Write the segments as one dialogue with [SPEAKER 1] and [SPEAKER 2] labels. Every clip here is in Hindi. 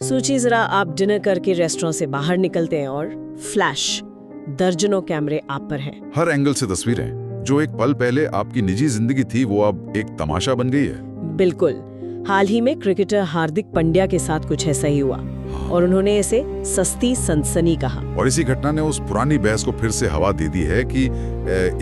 [SPEAKER 1] सोचिए जरा, आप डिनर करके रेस्टोरेंट से बाहर निकलते हैं और फ्लैश, दर्जनों कैमरे आप पर हैं।
[SPEAKER 2] हर एंगल से तस्वीरें। जो एक पल पहले आपकी निजी जिंदगी थी वो अब एक तमाशा बन गई है।
[SPEAKER 1] बिल्कुल। हाल ही में क्रिकेटर हार्दिक पांड्या के साथ कुछ ऐसा ही हुआ और उन्होंने इसे सस्ती सनसनी कहा।
[SPEAKER 2] और इसी घटना ने उस पुरानी बहस को फिर से हवा दे दी है कि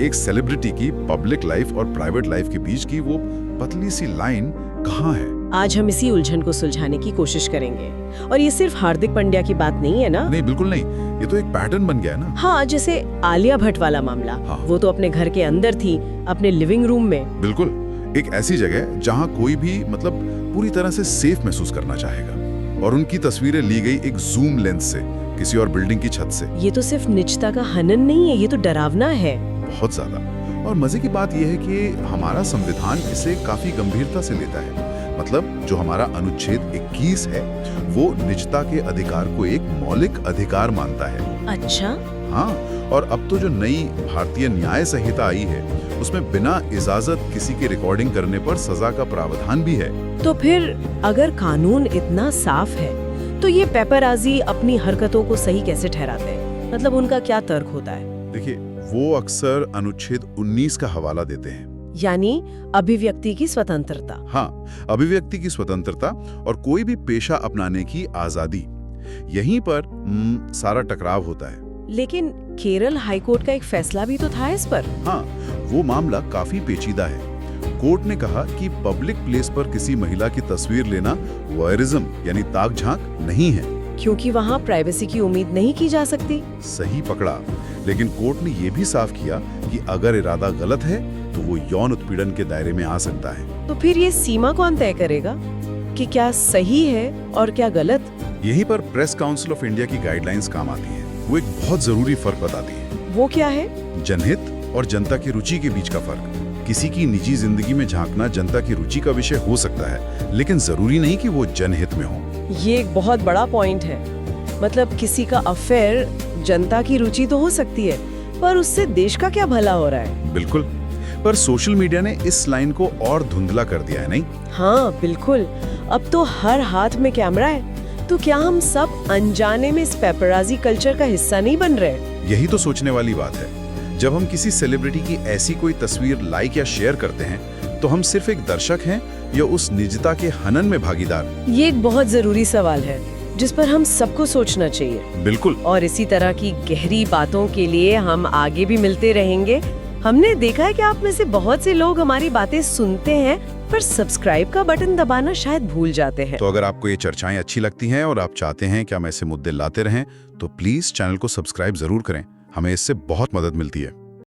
[SPEAKER 2] एक सेलिब्रिटी की पब्लिक लाइफ और प्राइवेट लाइफ के बीच की वो पतली सी लाइन कहाँ है।
[SPEAKER 1] आज हम इसी उलझन को सुलझाने की कोशिश करेंगे। और ये सिर्फ हार्दिक पांड्या की बात नहीं है ना?
[SPEAKER 2] नहीं, बिल्कुल नहीं। ये तो एक पैटर्न बन गया है ना।
[SPEAKER 1] हाँ, जैसे आलिया भट्ट वाला मामला।
[SPEAKER 2] हाँ।
[SPEAKER 1] वो तो अपने घर के अंदर थी, अपने लिविंग रूम में।
[SPEAKER 2] बिल्कुल, एक ऐसी जगह जहाँ कोई भी मतलब पूरी तरह से सेफ महसूस करना चाहेगा। और उनकी तस्वीरें ली गई एक जूम लेंस से, किसी और बिल्डिंग की छत से।
[SPEAKER 1] ये तो सिर्फ निजता का हनन नहीं है, ये तो डरावना है।
[SPEAKER 2] बहुत ज्यादा। और मजे की बात यह है कि हमारा संविधान इसे काफी गंभीरता से लेता है। मतलब जो हमारा अनुच्छेद 21 है वो निजता के अधिकार को एक मौलिक अधिकार मानता है।
[SPEAKER 1] अच्छा।
[SPEAKER 2] हाँ, और अब तो जो नई भारतीय न्याय संहिता आई है उसमें बिना इजाजत किसी की रिकॉर्डिंग करने पर सजा का प्रावधान भी है।
[SPEAKER 1] तो फिर अगर कानून इतना साफ है तो ये पेपराजी अपनी हरकतों को सही कैसे ठहराते हैं? मतलब उनका क्या तर्क होता है?
[SPEAKER 2] देखिए, वो अक्सर अनुच्छेद 19 का हवाला देते हैं,
[SPEAKER 1] यानी अभिव्यक्ति की स्वतंत्रता।
[SPEAKER 2] हाँ, अभिव्यक्ति की स्वतंत्रता और कोई भी पेशा अपनाने की आजादी। यहीं पर सारा टकराव होता है।
[SPEAKER 1] लेकिन केरल हाईकोर्ट का एक फैसला भी तो था इस पर।
[SPEAKER 2] हाँ, वो मामला काफी पेचीदा है। कोर्ट ने कहा कि पब्लिक प्लेस पर किसी महिला की तस्वीर लेना वॉयरिज्म यानी ताक झांक नहीं है,
[SPEAKER 1] क्योंकि वहाँ प्राइवेसी की उम्मीद नहीं की जा सकती।
[SPEAKER 2] सही पकड़ा। लेकिन कोर्ट ने ये भी साफ किया कि अगर इरादा गलत है तो वो यौन उत्पीड़न के दायरे में आ सकता है।
[SPEAKER 1] तो फिर ये सीमा कौन तय करेगा कि क्या सही है और क्या गलत?
[SPEAKER 2] यहीं पर प्रेस काउंसिल ऑफ इंडिया की गाइडलाइंस काम आती है। वो एक बहुत जरूरी फर्क बताती है।
[SPEAKER 1] वो क्या है?
[SPEAKER 2] जनहित और जनता की रुचि के बीच का फर्क। किसी की निजी जिंदगी में झांकना जनता की रुचि का विषय हो सकता है, लेकिन जरूरी नहीं कि वो जनहित में हो।
[SPEAKER 1] ये एक बहुत बड़ा पॉइंट है। मतलब किसी का अफेयर जनता की रुचि तो हो सकती है, पर उससे देश का क्या भला हो रहा है?
[SPEAKER 2] बिल्कुल, पर सोशल मीडिया ने इस लाइन को और धुंधला कर दिया है, नहीं?
[SPEAKER 1] हाँ बिल्कुल। अब तो हर हाथ में कैमरा है, तो क्या हम सब अनजाने में इस पेपराजी कल्चर का हिस्सा नहीं बन रहे?
[SPEAKER 2] यही तो सोचने वाली बात है। जब हम किसी सेलिब्रिटी की ऐसी कोई तस्वीर लाइक या शेयर करते हैं तो हम सिर्फ एक दर्शक हैं या उस निजता के हनन में भागीदार?
[SPEAKER 1] ये एक बहुत जरूरी सवाल है जिस पर हम सबको सोचना चाहिए।
[SPEAKER 2] बिल्कुल।
[SPEAKER 1] और इसी तरह की गहरी बातों के लिए हम आगे भी मिलते रहेंगे। हमने देखा है कि आप में से बहुत से लोग हमारी बातें सुनते हैं पर सब्सक्राइब का बटन दबाना शायद भूल जाते हैं।
[SPEAKER 2] तो अगर आपको ये चर्चाएं अच्छी लगती हैं और आप चाहते हैं कि हम ऐसे मुद्दे लाते रहें तो प्लीज चैनल को सब्सक्राइब जरूर करें। हमें इससे बहुत मदद मिलती है।